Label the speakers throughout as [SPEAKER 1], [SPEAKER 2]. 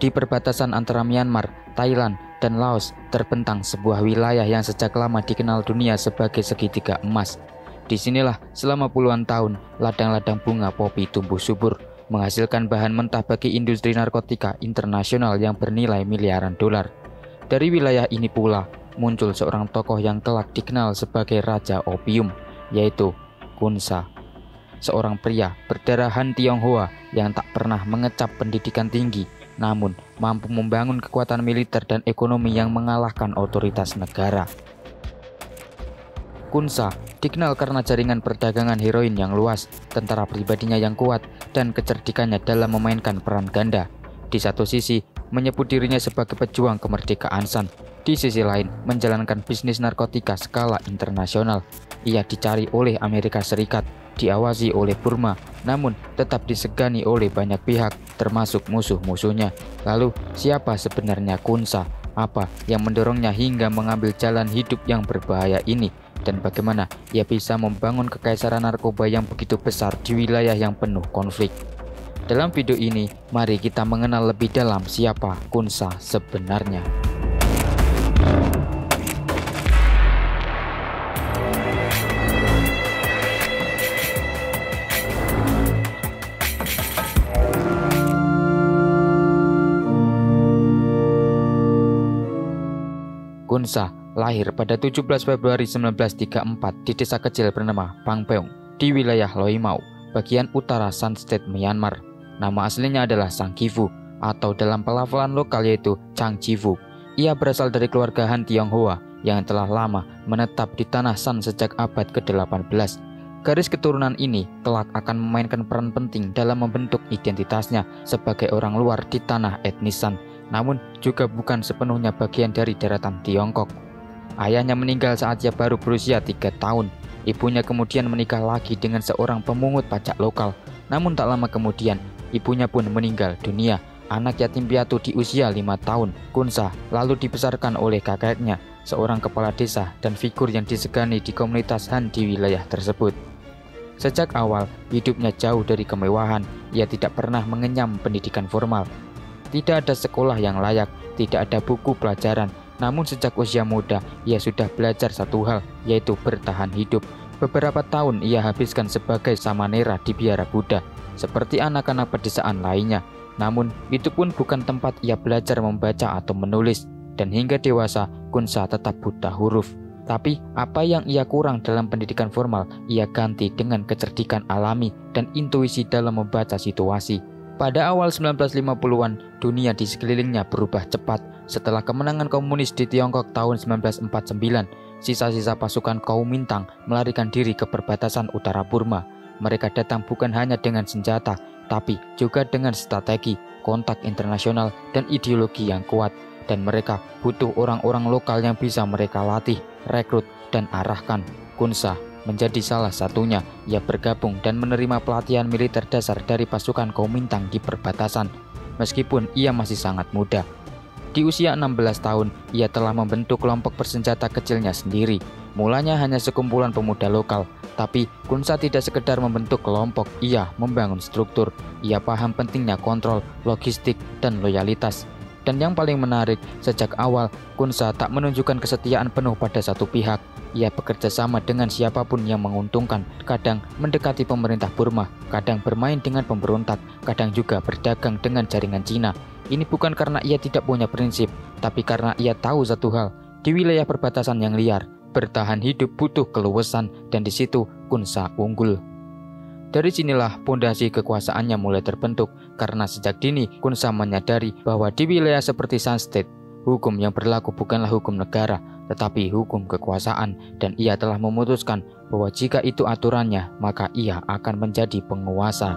[SPEAKER 1] Di perbatasan antara Myanmar, Thailand, dan Laos terbentang sebuah wilayah yang sejak lama dikenal dunia sebagai segitiga emas. Disinilah selama puluhan tahun ladang-ladang bunga popi tumbuh subur, menghasilkan bahan mentah bagi industri narkotika internasional yang bernilai miliaran dolar. Dari wilayah ini pula muncul seorang tokoh yang kelak dikenal sebagai Raja Opium, yaitu Kun Sa. Seorang pria berdarah Han Tionghoa yang tak pernah mengecap pendidikan tinggi, namun mampu membangun kekuatan militer dan ekonomi yang mengalahkan otoritas negara. Kun Sa dikenal karena jaringan perdagangan heroin yang luas, tentara pribadinya yang kuat, dan kecerdikannya dalam memainkan peran ganda. Di satu sisi, menyebut dirinya sebagai pejuang kemerdekaan San. Di sisi lain, menjalankan bisnis narkotika skala internasional. Ia dicari oleh Amerika Serikat, diawasi oleh Burma, namun tetap disegani oleh banyak pihak, termasuk musuh-musuhnya. Lalu, siapa sebenarnya Kun Sa? Apa yang mendorongnya hingga mengambil jalan hidup yang berbahaya ini? Dan bagaimana ia bisa membangun kekaisaran narkoba yang begitu besar di wilayah yang penuh konflik? Dalam video ini, mari kita mengenal lebih dalam siapa Kun Sa sebenarnya. Kun Sa lahir pada 17 Februari 1934 di desa kecil bernama Phang Peong di wilayah Loi Mau, bagian utara Shan State, Myanmar. Nama aslinya adalah Sang Kivu atau dalam pelafalan lokal yaitu Chang Chivu. Ia berasal dari keluarga Han Tionghoa yang telah lama menetap di tanah Shan sejak abad ke-18. Garis keturunan ini kelak akan memainkan peran penting dalam membentuk identitasnya sebagai orang luar di tanah etnis Shan, namun juga bukan sepenuhnya bagian dari daratan Tiongkok. Ayahnya meninggal saat ia baru berusia 3 tahun. Ibunya kemudian menikah lagi dengan seorang pemungut pajak lokal. Namun tak lama kemudian, ibunya pun meninggal dunia. Anak yatim piatu di usia 5 tahun, Kun Sa lalu dibesarkan oleh kakeknya, seorang kepala desa dan figur yang disegani di komunitas Han di wilayah tersebut. Sejak awal, hidupnya jauh dari kemewahan. Ia tidak pernah mengenyam pendidikan formal. Tidak ada sekolah yang layak, tidak ada buku pelajaran. Namun sejak usia muda, ia sudah belajar satu hal, yaitu bertahan hidup. Beberapa tahun ia habiskan sebagai samanera di biara Buddha, seperti anak-anak pedesaan lainnya. Namun, itu pun bukan tempat ia belajar membaca atau menulis. Dan hingga dewasa, Kun Sa tetap buta huruf. Tapi, apa yang ia kurang dalam pendidikan formal, ia ganti dengan kecerdikan alami dan intuisi dalam membaca situasi. Pada awal 1950-an, dunia di sekelilingnya berubah cepat. Setelah kemenangan komunis di Tiongkok tahun 1949, sisa-sisa pasukan Kuomintang melarikan diri ke perbatasan utara Burma. Mereka datang bukan hanya dengan senjata, tapi juga dengan strategi, kontak internasional, dan ideologi yang kuat. Dan mereka butuh orang-orang lokal yang bisa mereka latih, rekrut, dan arahkan. Kun Sa menjadi salah satunya. Ia bergabung dan menerima pelatihan militer dasar dari pasukan Kuomintang di perbatasan, meskipun ia masih sangat muda. Di usia 16 tahun, ia telah membentuk kelompok bersenjata kecilnya sendiri. Mulanya hanya sekumpulan pemuda lokal, tapi Kun Sa tidak sekedar membentuk kelompok, ia membangun struktur. Ia paham pentingnya kontrol, logistik, dan loyalitas. Dan yang paling menarik, sejak awal, Kun Sa tak menunjukkan kesetiaan penuh pada satu pihak. Ia bekerja sama dengan siapapun yang menguntungkan, kadang mendekati pemerintah Burma, kadang bermain dengan pemberontak, kadang juga berdagang dengan jaringan Cina. Ini bukan karena ia tidak punya prinsip, tapi karena ia tahu satu hal, di wilayah perbatasan yang liar, bertahan hidup butuh keluasan, dan di situ Kun Sa unggul. Dari sinilah pondasi kekuasaannya mulai terbentuk, karena sejak dini Kun Sa menyadari bahwa di wilayah seperti Shan State, hukum yang berlaku bukanlah hukum negara, tetapi hukum kekuasaan, dan ia telah memutuskan bahwa jika itu aturannya, maka ia akan menjadi penguasa.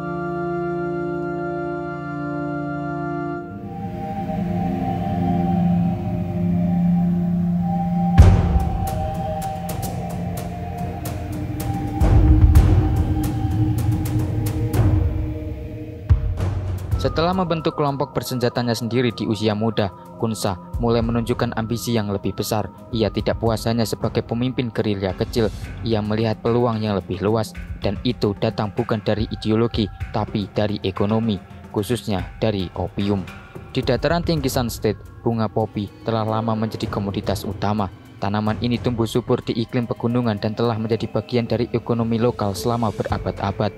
[SPEAKER 1] Setelah membentuk kelompok bersenjatanya sendiri di usia muda, Kun Sa mulai menunjukkan ambisi yang lebih besar. Ia tidak puas hanya sebagai pemimpin gerilya kecil, ia melihat peluang yang lebih luas, dan itu datang bukan dari ideologi, tapi dari ekonomi, khususnya dari opium. Di dataran tinggi Sunstate, bunga popi telah lama menjadi komoditas utama. Tanaman ini tumbuh subur di iklim pegunungan dan telah menjadi bagian dari ekonomi lokal selama berabad-abad.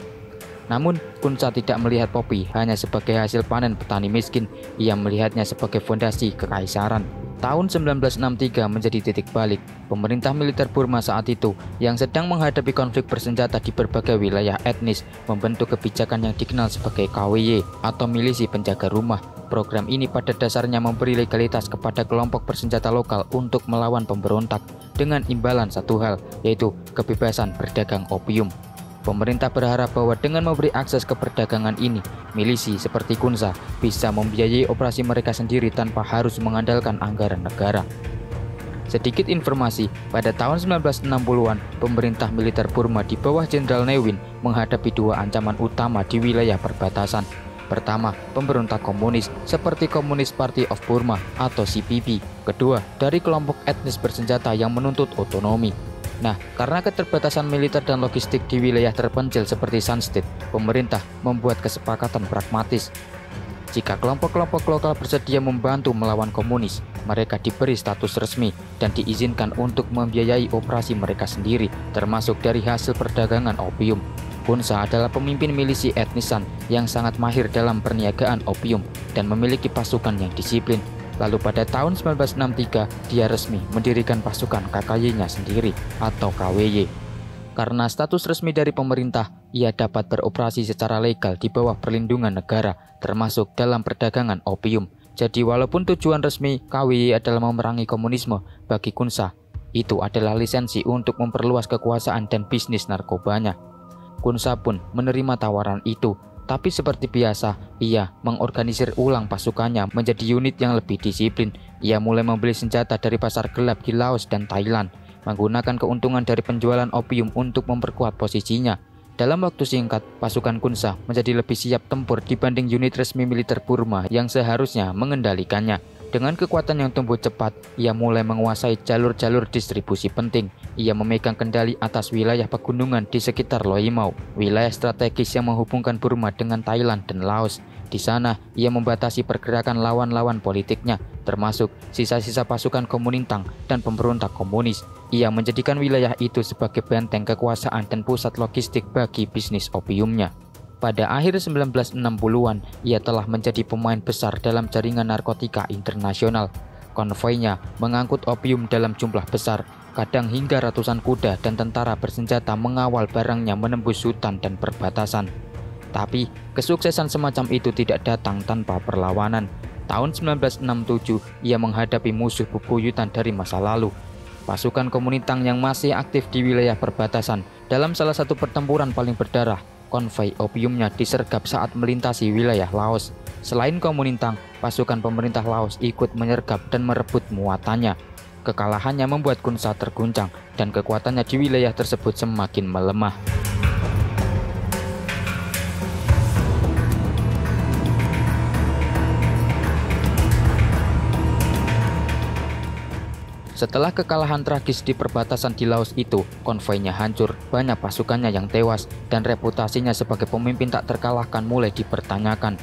[SPEAKER 1] Namun, Kunsa tidak melihat popi hanya sebagai hasil panen petani miskin, ia melihatnya sebagai fondasi kekaisaran. Tahun 1963 menjadi titik balik. Pemerintah militer Burma saat itu yang sedang menghadapi konflik bersenjata di berbagai wilayah etnis membentuk kebijakan yang dikenal sebagai KWY atau milisi penjaga rumah. Program ini pada dasarnya memberi legalitas kepada kelompok bersenjata lokal untuk melawan pemberontak dengan imbalan satu hal, yaitu kebebasan berdagang opium. Pemerintah berharap bahwa dengan memberi akses ke perdagangan ini, milisi seperti Kunsa bisa membiayai operasi mereka sendiri tanpa harus mengandalkan anggaran negara. Sedikit informasi, pada tahun 1960-an, pemerintah militer Burma di bawah Jenderal Ne Win menghadapi dua ancaman utama di wilayah perbatasan. Pertama, pemberontak komunis seperti Communist Party of Burma atau CPP. Kedua, dari kelompok etnis bersenjata yang menuntut otonomi. Nah, karena keterbatasan militer dan logistik di wilayah terpencil seperti Sunstate, pemerintah membuat kesepakatan pragmatis. Jika kelompok-kelompok lokal bersedia membantu melawan komunis, mereka diberi status resmi dan diizinkan untuk membiayai operasi mereka sendiri, termasuk dari hasil perdagangan opium. Kunsa adalah pemimpin milisi etnisan yang sangat mahir dalam perniagaan opium dan memiliki pasukan yang disiplin. Lalu pada tahun 1963, dia resmi mendirikan pasukan KKY-nya sendiri atau KWY. Karena status resmi dari pemerintah, ia dapat beroperasi secara legal di bawah perlindungan negara, termasuk dalam perdagangan opium. Jadi walaupun tujuan resmi KWY adalah memerangi komunisme, bagi Kunsa, itu adalah lisensi untuk memperluas kekuasaan dan bisnis narkobanya. Kunsa pun menerima tawaran itu. Tapi seperti biasa, ia mengorganisir ulang pasukannya menjadi unit yang lebih disiplin. Ia mulai membeli senjata dari pasar gelap di Laos dan Thailand, menggunakan keuntungan dari penjualan opium untuk memperkuat posisinya. Dalam waktu singkat, pasukan Kunsa menjadi lebih siap tempur dibanding unit resmi militer Burma yang seharusnya mengendalikannya. Dengan kekuatan yang tumbuh cepat, ia mulai menguasai jalur-jalur distribusi penting. Ia memegang kendali atas wilayah pegunungan di sekitar Loei-Mau, wilayah strategis yang menghubungkan Burma dengan Thailand dan Laos. Di sana, ia membatasi pergerakan lawan-lawan politiknya, termasuk sisa-sisa pasukan Komintang dan pemberontak komunis. Ia menjadikan wilayah itu sebagai benteng kekuasaan dan pusat logistik bagi bisnis opiumnya. Pada akhir 1960-an, ia telah menjadi pemain besar dalam jaringan narkotika internasional. Konvoinya mengangkut opium dalam jumlah besar, kadang hingga ratusan kuda dan tentara bersenjata mengawal barangnya menembus hutan dan perbatasan. Tapi, kesuksesan semacam itu tidak datang tanpa perlawanan. Tahun 1967, ia menghadapi musuh bebuyutan dari masa lalu. Pasukan Komintang yang masih aktif di wilayah perbatasan dalam salah satu pertempuran paling berdarah, konvoi opiumnya disergap saat melintasi wilayah Laos. Selain Komintang, pasukan pemerintah Laos ikut menyergap dan merebut muatannya. Kekalahannya membuat Kunsa terguncang dan kekuatannya di wilayah tersebut semakin melemah. Setelah kekalahan tragis di perbatasan di Laos itu, konvoinya hancur, banyak pasukannya yang tewas, dan reputasinya sebagai pemimpin tak terkalahkan mulai dipertanyakan.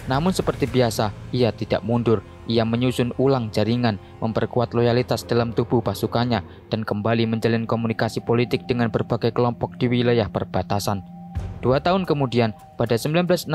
[SPEAKER 1] Namun seperti biasa, ia tidak mundur. Ia menyusun ulang jaringan, memperkuat loyalitas dalam tubuh pasukannya, dan kembali menjalin komunikasi politik dengan berbagai kelompok di wilayah perbatasan. 2 tahun kemudian, pada 1969,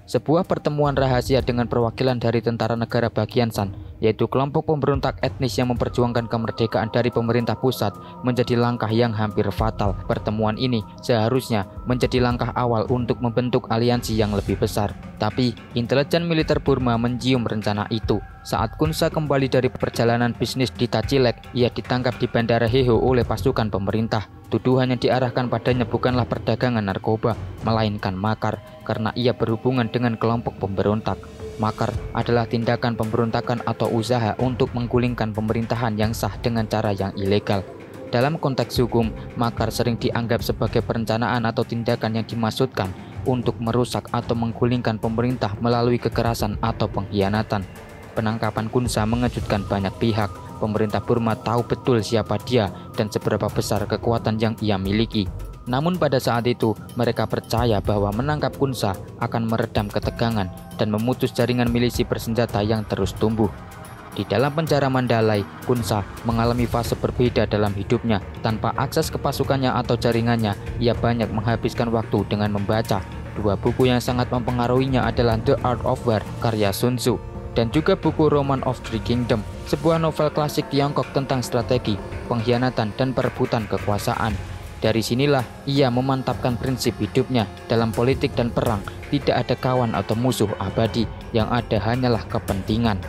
[SPEAKER 1] sebuah pertemuan rahasia dengan perwakilan dari tentara negara bagian Shan, yaitu kelompok pemberontak etnis yang memperjuangkan kemerdekaan dari pemerintah pusat, menjadi langkah yang hampir fatal. Pertemuan ini seharusnya menjadi langkah awal untuk membentuk aliansi yang lebih besar. Tapi, intelijen militer Burma mencium rencana itu. Saat Kunsa kembali dari perjalanan bisnis di Tachilek, ia ditangkap di Bandara Heho oleh pasukan pemerintah. Tuduhan yang diarahkan padanya bukanlah perdagangan narkoba, melainkan makar, karena ia berhubungan dengan kelompok pemberontak. Makar adalah tindakan pemberontakan atau usaha untuk menggulingkan pemerintahan yang sah dengan cara yang ilegal. Dalam konteks hukum, makar sering dianggap sebagai perencanaan atau tindakan yang dimaksudkan untuk merusak atau menggulingkan pemerintah melalui kekerasan atau pengkhianatan. Penangkapan Kunsa mengejutkan banyak pihak. Pemerintah Burma tahu betul siapa dia dan seberapa besar kekuatan yang ia miliki. Namun pada saat itu, mereka percaya bahwa menangkap Khun Sa akan meredam ketegangan dan memutus jaringan milisi bersenjata yang terus tumbuh. Di dalam penjara Mandalay, Khun Sa mengalami fase berbeda dalam hidupnya. Tanpa akses ke pasukannya atau jaringannya, ia banyak menghabiskan waktu dengan membaca. Dua buku yang sangat mempengaruhinya adalah The Art of War karya Sun Tzu dan juga buku Roman of Three Kingdom, sebuah novel klasik Tiongkok tentang strategi, pengkhianatan, dan perebutan kekuasaan. Dari sinilah ia memantapkan prinsip hidupnya dalam politik dan perang. Tidak ada kawan atau musuh abadi, yang ada hanyalah kepentingan.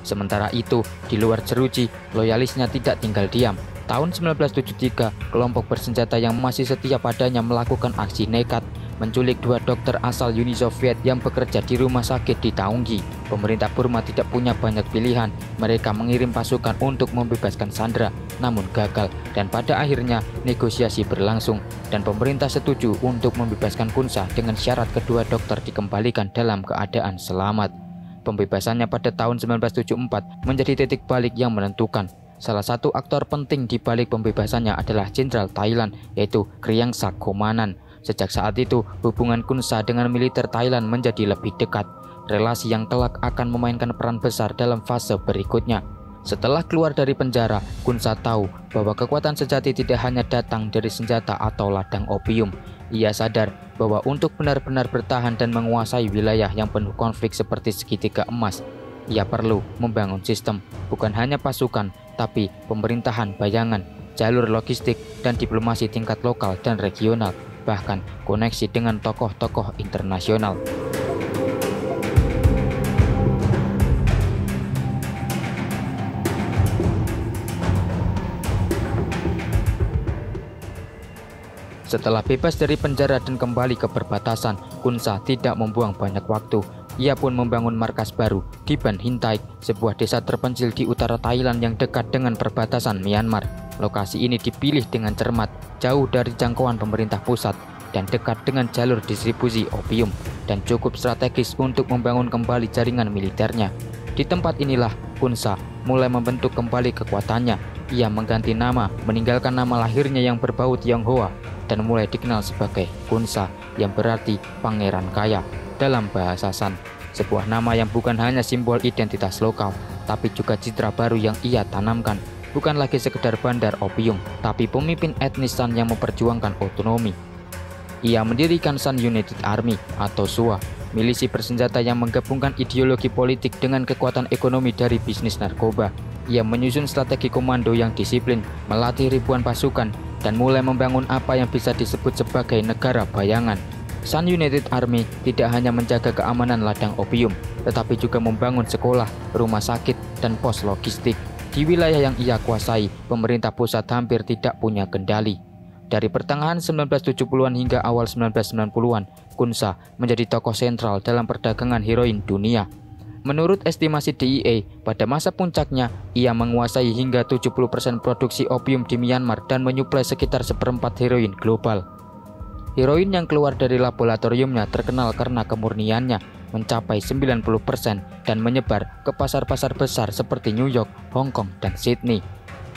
[SPEAKER 1] Sementara itu, di luar jeruji, loyalisnya tidak tinggal diam. Tahun 1973, kelompok bersenjata yang masih setia padanya melakukan aksi nekat, menculik dua dokter asal Uni Soviet yang bekerja di rumah sakit di Taunggi. Pemerintah Burma tidak punya banyak pilihan. Mereka mengirim pasukan untuk membebaskan sandera, namun gagal, dan pada akhirnya negosiasi berlangsung dan pemerintah setuju untuk membebaskan Khun Sa dengan syarat kedua dokter dikembalikan dalam keadaan selamat. Pembebasannya pada tahun 1974 menjadi titik balik yang menentukan. Salah satu aktor penting di balik pembebasannya adalah Jenderal Thailand, yaitu Kriang Sakomanan. Sejak saat itu, hubungan Khun Sa dengan militer Thailand menjadi lebih dekat. Relasi yang kelak akan memainkan peran besar dalam fase berikutnya. Setelah keluar dari penjara, Khun Sa tahu bahwa kekuatan sejati tidak hanya datang dari senjata atau ladang opium. Ia sadar bahwa untuk benar-benar bertahan dan menguasai wilayah yang penuh konflik seperti segitiga emas, ia perlu membangun sistem, bukan hanya pasukan, tapi pemerintahan bayangan, jalur logistik, dan diplomasi tingkat lokal dan regional, bahkan koneksi dengan tokoh-tokoh internasional. Setelah bebas dari penjara dan kembali ke perbatasan, Khun Sa tidak membuang banyak waktu. Ia pun membangun markas baru di Ban Hintaik, sebuah desa terpencil di utara Thailand yang dekat dengan perbatasan Myanmar. Lokasi ini dipilih dengan cermat, jauh dari jangkauan pemerintah pusat, dan dekat dengan jalur distribusi opium, dan cukup strategis untuk membangun kembali jaringan militernya. Di tempat inilah Khun Sa mulai membentuk kembali kekuatannya. Ia mengganti nama, meninggalkan nama lahirnya yang berbau Tionghoa, dan mulai dikenal sebagai Khun Sa, yang berarti pangeran kaya dalam bahasa San. Sebuah nama yang bukan hanya simbol identitas lokal, tapi juga citra baru yang ia tanamkan. Bukan lagi sekedar bandar opium, tapi pemimpin etnis San yang memperjuangkan otonomi. Ia mendirikan San United Army atau SUA, milisi bersenjata yang menggabungkan ideologi politik dengan kekuatan ekonomi dari bisnis narkoba. Ia menyusun strategi komando yang disiplin, melatih ribuan pasukan, dan mulai membangun apa yang bisa disebut sebagai negara bayangan. Sun United Army tidak hanya menjaga keamanan ladang opium, tetapi juga membangun sekolah, rumah sakit, dan pos logistik. Di wilayah yang ia kuasai, pemerintah pusat hampir tidak punya kendali. Dari pertengahan 1970-an hingga awal 1990-an, Khun Sa menjadi tokoh sentral dalam perdagangan heroin dunia. Menurut estimasi DEA, pada masa puncaknya, ia menguasai hingga 70% produksi opium di Myanmar dan menyuplai sekitar seperempat heroin global. Heroin yang keluar dari laboratoriumnya terkenal karena kemurniannya, mencapai 90% dan menyebar ke pasar-pasar besar seperti New York, Hong Kong, dan Sydney.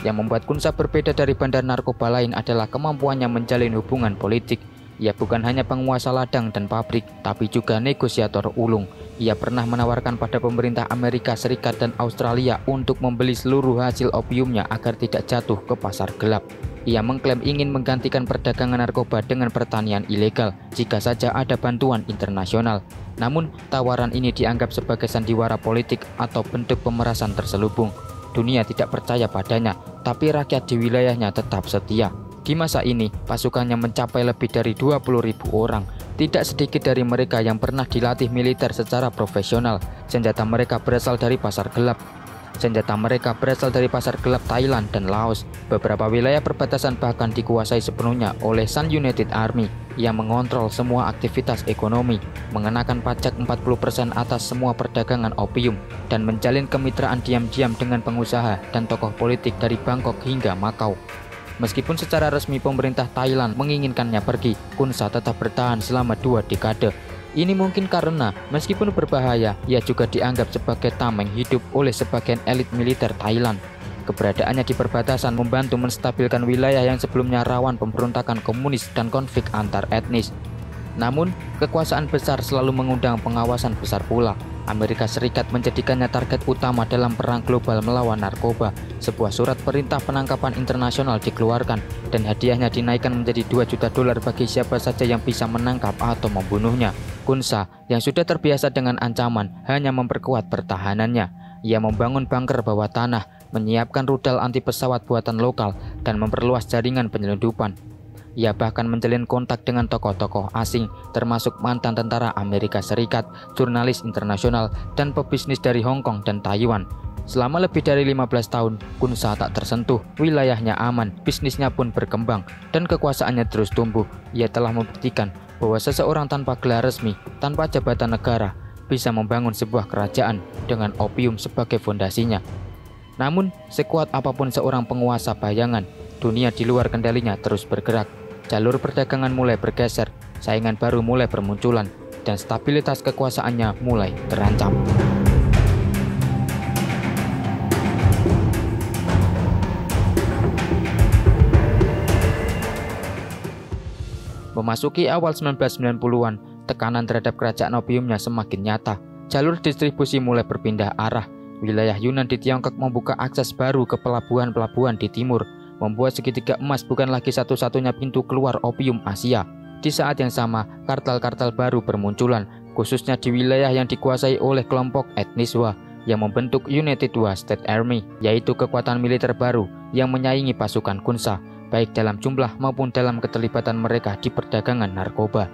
[SPEAKER 1] Yang membuat Khun Sa berbeda dari bandar narkoba lain adalah kemampuannya menjalin hubungan politik. Ia bukan hanya penguasa ladang dan pabrik, tapi juga negosiator ulung. Ia pernah menawarkan pada pemerintah Amerika Serikat dan Australia untuk membeli seluruh hasil opiumnya agar tidak jatuh ke pasar gelap. Ia mengklaim ingin menggantikan perdagangan narkoba dengan pertanian ilegal jika saja ada bantuan internasional. Namun, tawaran ini dianggap sebagai sandiwara politik atau bentuk pemerasan terselubung. Dunia tidak percaya padanya, tapi rakyat di wilayahnya tetap setia. Di masa ini, pasukannya mencapai lebih dari 20.000 orang. Tidak sedikit dari mereka yang pernah dilatih militer secara profesional. Senjata mereka berasal dari pasar gelap. Thailand dan Laos. Beberapa wilayah perbatasan bahkan dikuasai sepenuhnya oleh Sun United Army yang mengontrol semua aktivitas ekonomi, mengenakan pajak 40% atas semua perdagangan opium, dan menjalin kemitraan diam-diam dengan pengusaha dan tokoh politik dari Bangkok hingga Makau. Meskipun secara resmi pemerintah Thailand menginginkannya pergi, Khun Sa tetap bertahan selama 2 dekade. Ini mungkin karena meskipun berbahaya, ia juga dianggap sebagai tameng hidup oleh sebagian elit militer Thailand. Keberadaannya di perbatasan membantu menstabilkan wilayah yang sebelumnya rawan pemberontakan komunis dan konflik antar etnis. Namun, kekuasaan besar selalu mengundang pengawasan besar pula. Amerika Serikat menjadikannya target utama dalam perang global melawan narkoba. Sebuah surat perintah penangkapan internasional dikeluarkan dan hadiahnya dinaikkan menjadi $2 juta bagi siapa saja yang bisa menangkap atau membunuhnya. Kunsa yang sudah terbiasa dengan ancaman hanya memperkuat pertahanannya. Ia membangun bunker bawah tanah, menyiapkan rudal anti pesawat buatan lokal, dan memperluas jaringan penyelundupan. Ia bahkan menjalin kontak dengan tokoh-tokoh asing, termasuk mantan tentara Amerika Serikat, jurnalis internasional, dan pebisnis dari Hong Kong dan Taiwan. Selama lebih dari 15 tahun, Kunsa tak tersentuh, wilayahnya aman, bisnisnya pun berkembang, dan kekuasaannya terus tumbuh. Ia telah membuktikan bahwa seseorang tanpa gelar resmi, tanpa jabatan negara, bisa membangun sebuah kerajaan dengan opium sebagai fondasinya. Namun, sekuat apapun seorang penguasa bayangan, dunia di luar kendalinya terus bergerak. Jalur perdagangan mulai bergeser, saingan baru mulai bermunculan, dan stabilitas kekuasaannya mulai terancam. Memasuki awal 1990-an, tekanan terhadap kerajaan opiumnya semakin nyata. Jalur distribusi mulai berpindah arah. Wilayah Yunan di Tiongkok membuka akses baru ke pelabuhan-pelabuhan di timur, membuat segitiga emas bukan lagi satu-satunya pintu keluar opium Asia. Di saat yang sama, kartel-kartel baru bermunculan, khususnya di wilayah yang dikuasai oleh kelompok etnis Hua yang membentuk United Hua State Army, yaitu kekuatan militer baru yang menyaingi pasukan Kunsa, baik dalam jumlah maupun dalam keterlibatan mereka di perdagangan narkoba.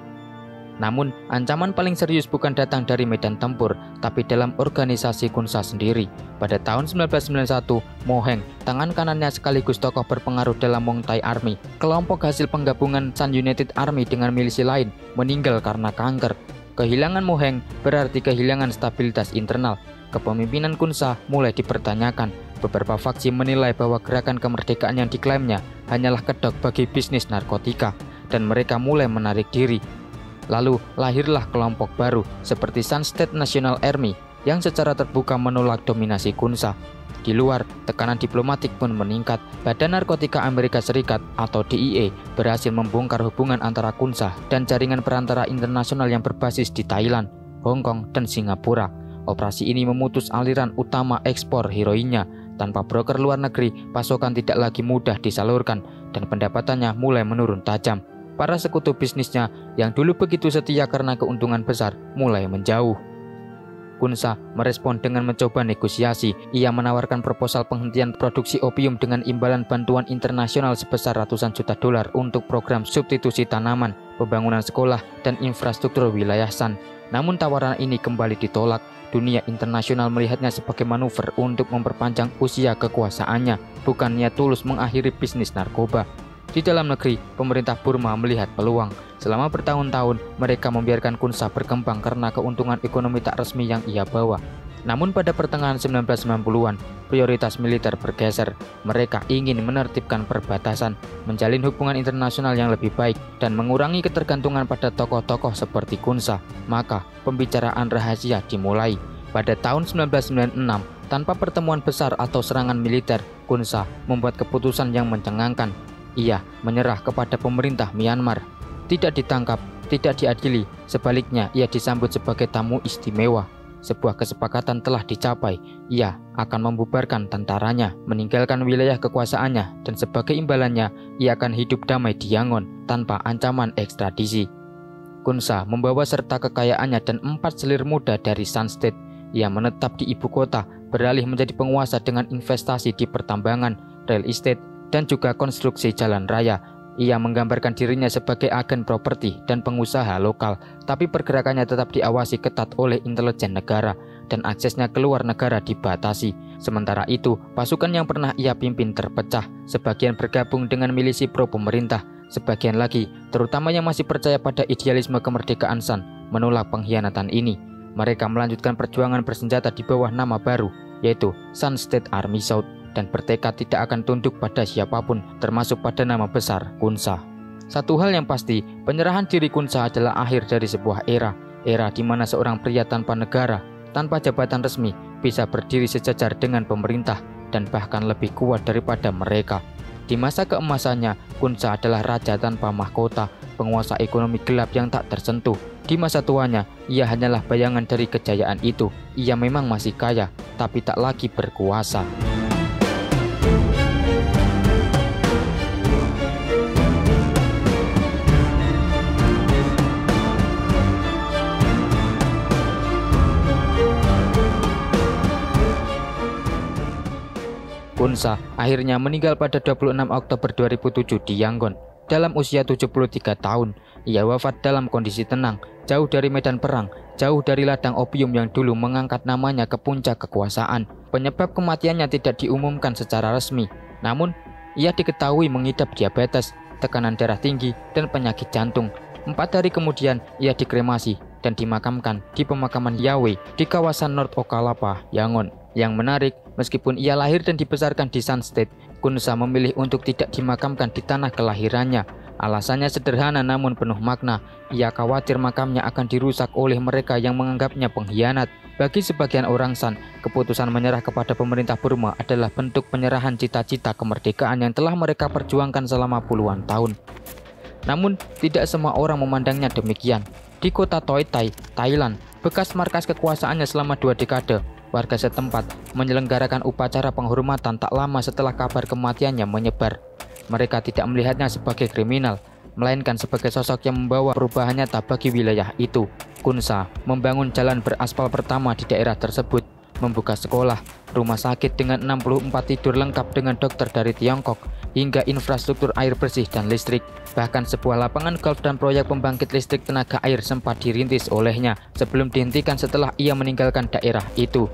[SPEAKER 1] Namun, ancaman paling serius bukan datang dari medan tempur, tapi dalam organisasi Kunsa sendiri. Pada tahun 1991, Mo Heng, tangan kanannya sekaligus tokoh berpengaruh dalam Mong Tai Army, kelompok hasil penggabungan Sun United Army dengan milisi lain, meninggal karena kanker. Kehilangan Mo Heng berarti kehilangan stabilitas internal. Kepemimpinan Kunsa mulai dipertanyakan. Beberapa faksi menilai bahwa gerakan kemerdekaan yang diklaimnya hanyalah kedok bagi bisnis narkotika, dan mereka mulai menarik diri. Lalu lahirlah kelompok baru seperti Sun State National Army yang secara terbuka menolak dominasi Kunsa. Di luar, tekanan diplomatik pun meningkat. Badan Narkotika Amerika Serikat atau DEA berhasil membongkar hubungan antara Kunsa dan jaringan perantara internasional yang berbasis di Thailand, Hong Kong, dan Singapura. Operasi ini memutus aliran utama ekspor heroinnya. Tanpa broker luar negeri, pasokan tidak lagi mudah disalurkan dan pendapatannya mulai menurun tajam. Para sekutu bisnisnya yang dulu begitu setia karena keuntungan besar mulai menjauh. Kunsa merespon dengan mencoba negosiasi. Ia menawarkan proposal penghentian produksi opium dengan imbalan bantuan internasional sebesar ratusan juta dolar untuk program substitusi tanaman, pembangunan sekolah, dan infrastruktur wilayah Sun. Namun tawaran ini kembali ditolak. Dunia internasional melihatnya sebagai manuver untuk memperpanjang usia kekuasaannya, bukannya tulus mengakhiri bisnis narkoba. Di dalam negeri, pemerintah Burma melihat peluang. Selama bertahun-tahun, mereka membiarkan Kunsa berkembang karena keuntungan ekonomi tak resmi yang ia bawa. Namun pada pertengahan 1990-an, prioritas militer bergeser. Mereka ingin menertibkan perbatasan, menjalin hubungan internasional yang lebih baik, dan mengurangi ketergantungan pada tokoh-tokoh seperti Kunsa. Maka, pembicaraan rahasia dimulai. Pada tahun 1996, tanpa pertemuan besar atau serangan militer, Kunsa membuat keputusan yang mencengangkan. Ia menyerah kepada pemerintah Myanmar. Tidak ditangkap, tidak diadili, sebaliknya ia disambut sebagai tamu istimewa. Sebuah kesepakatan telah dicapai. Ia akan membubarkan tentaranya, meninggalkan wilayah kekuasaannya, dan sebagai imbalannya, ia akan hidup damai di Yangon tanpa ancaman ekstradisi. Kunsa membawa serta kekayaannya dan 4 selir muda dari Sun State. Ia menetap di ibu kota, beralih menjadi penguasa dengan investasi di pertambangan, real estate, dan juga konstruksi jalan raya. Ia menggambarkan dirinya sebagai agen properti dan pengusaha lokal, tapi pergerakannya tetap diawasi ketat oleh intelijen negara dan aksesnya keluar negara dibatasi. Sementara itu, pasukan yang pernah ia pimpin terpecah, sebagian bergabung dengan milisi pro pemerintah, sebagian lagi, terutama yang masih percaya pada idealisme kemerdekaan Sun, menolak pengkhianatan ini. Mereka melanjutkan perjuangan bersenjata di bawah nama baru, yaitu Sun State Army South, dan bertekad tidak akan tunduk pada siapapun, termasuk pada nama besar Kunsa. Satu hal yang pasti, penyerahan diri Kunsa adalah akhir dari sebuah era di mana seorang pria tanpa negara, tanpa jabatan resmi, bisa berdiri sejajar dengan pemerintah, dan bahkan lebih kuat daripada mereka. Di masa keemasannya, Kunsa adalah raja tanpa mahkota, penguasa ekonomi gelap yang tak tersentuh. Di masa tuanya, ia hanyalah bayangan dari kejayaan itu. Ia memang masih kaya, tapi tak lagi berkuasa. Kunsa akhirnya meninggal pada 26 Oktober 2007 di Yangon. Dalam usia 73 tahun, ia wafat dalam kondisi tenang, jauh dari medan perang, jauh dari ladang opium yang dulu mengangkat namanya ke puncak kekuasaan. Penyebab kematiannya tidak diumumkan secara resmi, namun ia diketahui mengidap diabetes, tekanan darah tinggi, dan penyakit jantung. 4 hari kemudian, ia dikremasi dan dimakamkan di pemakaman Yahweh di kawasan North Okalapa, Yangon. Yang menarik, meskipun ia lahir dan dibesarkan di Sun State, Kunsa memilih untuk tidak dimakamkan di tanah kelahirannya. Alasannya sederhana namun penuh makna. Ia khawatir makamnya akan dirusak oleh mereka yang menganggapnya pengkhianat. Bagi sebagian orang San, keputusan menyerah kepada pemerintah Burma adalah bentuk penyerahan cita-cita kemerdekaan yang telah mereka perjuangkan selama puluhan tahun. Namun, tidak semua orang memandangnya demikian. Di kota Toi Tai, Thailand, bekas markas kekuasaannya selama 2 dekade, warga setempat menyelenggarakan upacara penghormatan tak lama setelah kabar kematiannya menyebar. Mereka tidak melihatnya sebagai kriminal, melainkan sebagai sosok yang membawa perubahan nyata bagi wilayah itu. Kunsa membangun jalan beraspal pertama di daerah tersebut, membuka sekolah, rumah sakit dengan 64 tidur lengkap dengan dokter dari Tiongkok, hingga infrastruktur air bersih dan listrik. Bahkan sebuah lapangan golf dan proyek pembangkit listrik tenaga air sempat dirintis olehnya sebelum dihentikan setelah ia meninggalkan daerah itu.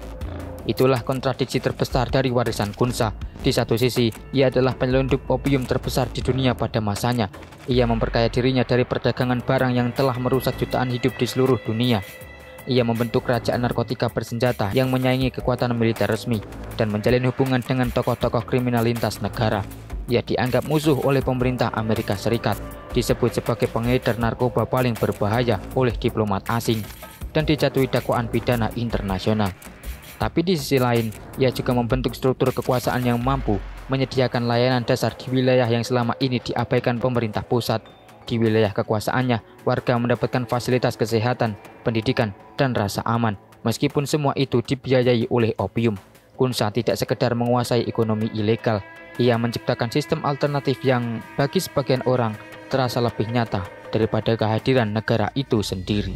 [SPEAKER 1] Itulah kontradiksi terbesar dari warisan Kunsa. Di satu sisi, ia adalah penyelundup opium terbesar di dunia pada masanya. Ia memperkaya dirinya dari perdagangan barang yang telah merusak jutaan hidup di seluruh dunia. Ia membentuk kerajaan narkotika bersenjata yang menyaingi kekuatan militer resmi dan menjalin hubungan dengan tokoh-tokoh kriminal lintas negara. Ia dianggap musuh oleh pemerintah Amerika Serikat, disebut sebagai pengedar narkoba paling berbahaya oleh diplomat asing, dan dijatuhi dakwaan pidana internasional. Tapi di sisi lain, ia juga membentuk struktur kekuasaan yang mampu menyediakan layanan dasar di wilayah yang selama ini diabaikan pemerintah pusat. Di wilayah kekuasaannya, warga mendapatkan fasilitas kesehatan, pendidikan, dan rasa aman, meskipun semua itu dibiayai oleh opium. Kunsa tidak sekedar menguasai ekonomi ilegal, ia menciptakan sistem alternatif yang bagi sebagian orang terasa lebih nyata daripada kehadiran negara itu sendiri.